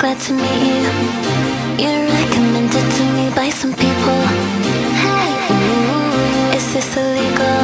glad to meet you. You're recommended to me by some people. Hey, ooh, is this illegal?